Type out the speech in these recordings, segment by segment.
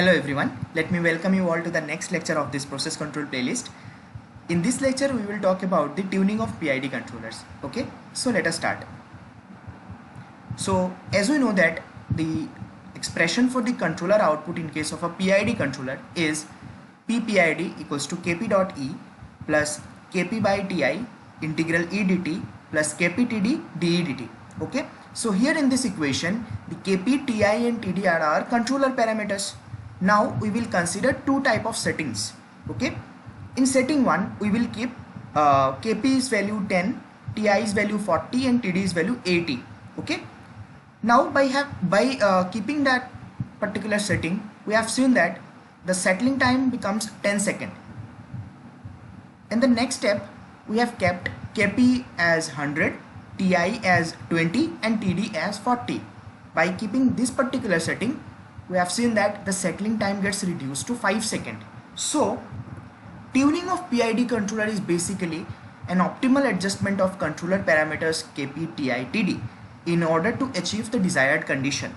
Hello everyone, let me welcome you all to the next lecture of this process control playlist. In this lecture we will talk about the tuning of PID controllers. Okay, so let us start. So as we know that the expression for the controller output in case of a PID controller is PPID equals to Kp dot E plus Kp by Ti integral E dt plus Kp Td dE dt. Okay, so here in this equation the Kp, Ti and Td are our controller parameters. Now we will consider two type of settings. Okay, in setting 1 we will keep Kp's value 10, Ti's value 40 and Td's value 80. Okay, now by keeping that particular setting, we have seen that the settling time becomes 10 seconds. In the next step, we have kept Kp as 100, Ti as 20 and Td as 40. By keeping this particular setting, we have seen that the settling time gets reduced to 5 seconds. So, tuning of PID controller is basically an optimal adjustment of controller parameters Kp, Ti, Td in order to achieve the desired condition.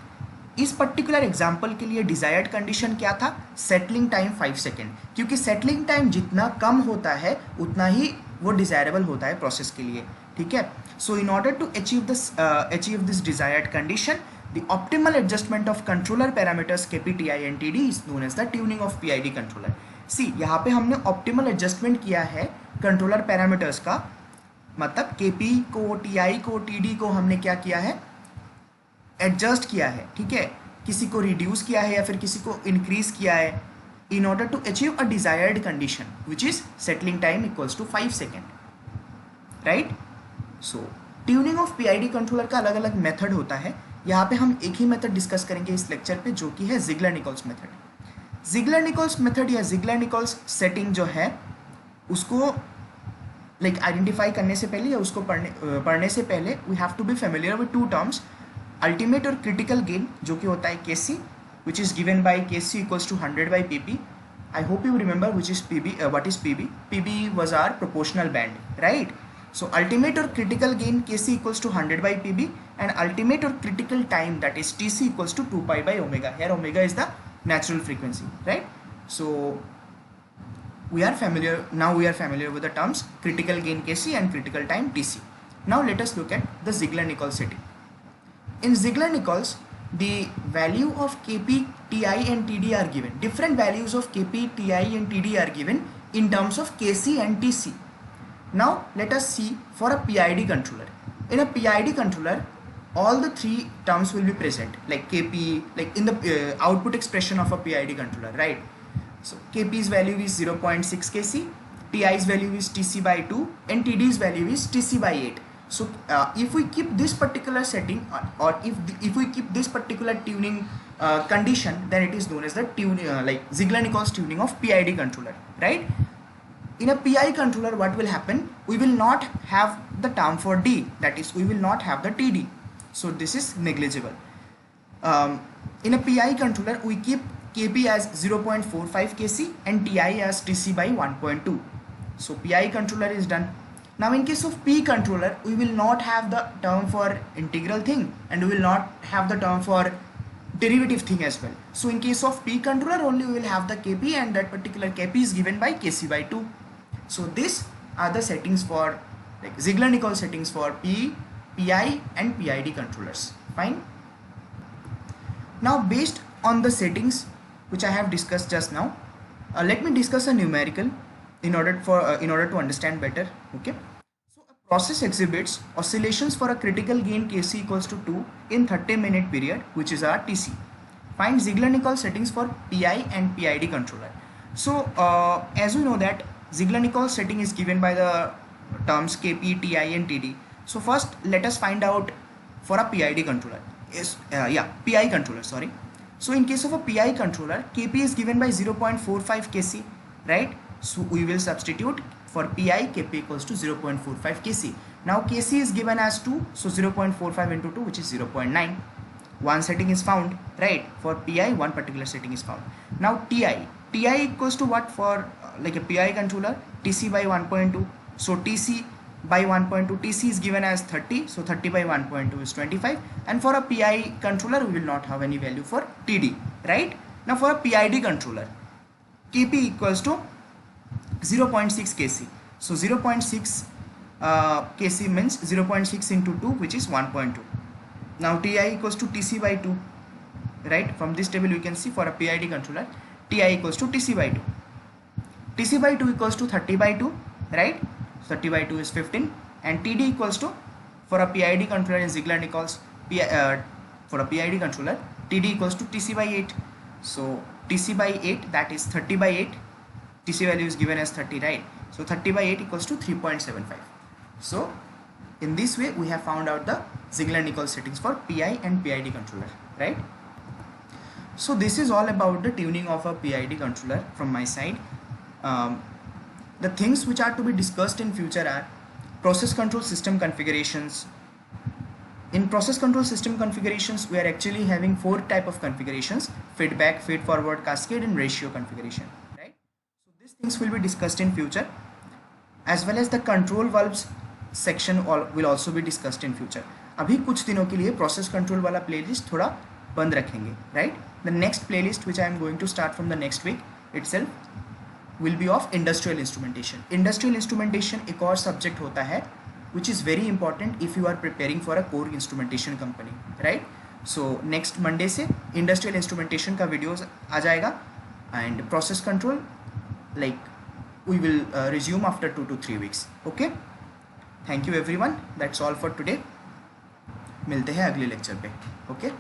इस particular example के लिए desired condition क्या था? Settling time 5 second, क्योंकि settling time जितना कम होता है उतना ही वो डिजायरेबल होता है प्रोसेस के लिए. ठीक है, so in order to achieve this desired condition the optimal adjustment of controller parameters Kp, Ti and Td is known as the tuning of PID controller. See यहाँ पे हमने ऑप्टिमल एडजस्टमेंट किया है कंट्रोलर पैरामीटर्स का, मतलब Kp को, Ti को, Td को हमने क्या किया है? एडजस्ट किया है. ठीक है, किसी को रिड्यूस किया है या फिर किसी को इंक्रीज किया है in order to achieve a desired condition which is settling time equals to 5 second. Right, so tuning of PID controller का अलग अलग मेथड होता है. यहाँ पे हम एक ही मेथड डिस्कस करेंगे इस लेक्चर पे, जो कि है जिग्लर-निकोल्स मेथड. जिग्लर-निकोल्स मेथड या जिग्लर-निकोल्स सेटिंग जो है उसको आइडेंटिफाई करने से पहले या उसको पढ़ने से पहले we have to be familiar with two terms, ultimate और क्रिटिकल गेन, जो कि होता है Kc, which is given by Kc equals to 100 by Pp. I hope you remember which is Pb. What is Pb? Pb was our proportional band, right? So ultimate or critical gain Kc equals to 100 by Pb and ultimate or critical time, that is Tc, equals to 2 pi by omega. Here omega is the natural frequency, right? So we are familiar with the terms critical gain Kc and critical time Tc. Now let us look at the Ziegler-Nichols setting. In Ziegler-Nichols, the value of Kp, Ti and Td are given. Different values of Kp, Ti and Td are given in terms of Kc and Tc. Now let us see for a PID controller. In a PID controller, all the three terms will be present, like Kp, like in the output expression of a PID controller, right? So Kp's value is 0.6 Kc, Ti's value is Tc by 2 and Td's value is Tc by 8. So if we keep this particular setting or if we keep this particular tuning condition, then it is known as the Ziegler-Nichols tuning of PID controller, right? In a PI controller, what will happen? We will not have the term for D, that is we will not have the Td, so this is negligible. In a PI controller, we keep Kp as 0.45 Kc and Ti as Tc by 1.2. So PI controller is done. Now in case of P controller, we will not have the term for integral thing and we will not have the term for derivative thing as well. So in case of P controller only we will have the Kp and that particular Kp is given by Kc by 2. So these are the settings for Ziegler-Nichols settings for P, Pi and PID controllers. Fine. Now based on the settings which I have discussed just now, let me discuss a numerical in order to understand better. Okay, so a process exhibits oscillations for a critical gain Kc equals to 2 in 30-minute period, which is our Tc. Find Ziegler-Nichols settings for Pi and PID controller. So as we know that Ziegler-Nichols setting is given by the terms Kp, Ti and Td. So first let us find out for a PID controller. PI controller, sorry. So in case of a PI controller, Kp is given by 0.45 Kc, right? So we will substitute for Pi, Kp equals to 0.45 Kc. Now Kc is given as 2, so 0.45 into 2, which is 0.9. One setting is found, right? For Pi, one particular setting is found. Now Ti equals to what for a PI controller? Tc by 1.2. So Tc by 1.2, Tc is given as 30, so 30 by 1.2 is 25. And for a PI controller, we will not have any value for Td, right? Now for a PID controller, Kp equals to 0.6 kc. So 0.6 kc means 0.6 into 2, which is 1.2. Now Ti equals to Tc by 2, right? From this table you can see for a PID controller, Ti equals to Tc by 2. Tc by 2 equals to 30 by 2, right? 30 by 2 is 15, and Td equals to, for a PID controller in Ziegler-Nichols, for a PID controller, Td equals to Tc by 8. So Tc by 8, that is 30 by 8. Tc value is given as 30, right? So 30 by 8 equals to 3.75. So in this way we have found out the Ziegler-Nichols settings for PI and PID controller, right? So this is all about the tuning of a PID controller from my side. The things which are to be discussed in future are process control system configurations. In process control system configurations, we are actually having 4 type of configurations: feedback, feed forward, cascade, and ratio configuration, right? So these things will be discussed in future, as well as the control valves section will also be discussed in future. अभी कुछ दिनों के लिए process control वाला playlist थोड़ा बंद रखेंगे, right? The next playlist which I am going to start from the next week itself will be of industrial instrumentation. Industrial instrumentation एक और subject होता है which is very important if you are preparing for a core instrumentation company, right? So next Monday से industrial instrumentation का videos आ जाएगा, and process control like we will resume after 2 to 3 weeks. Okay, thank you everyone, that's all for today. मिलते हैं अगले lecture पे. Okay.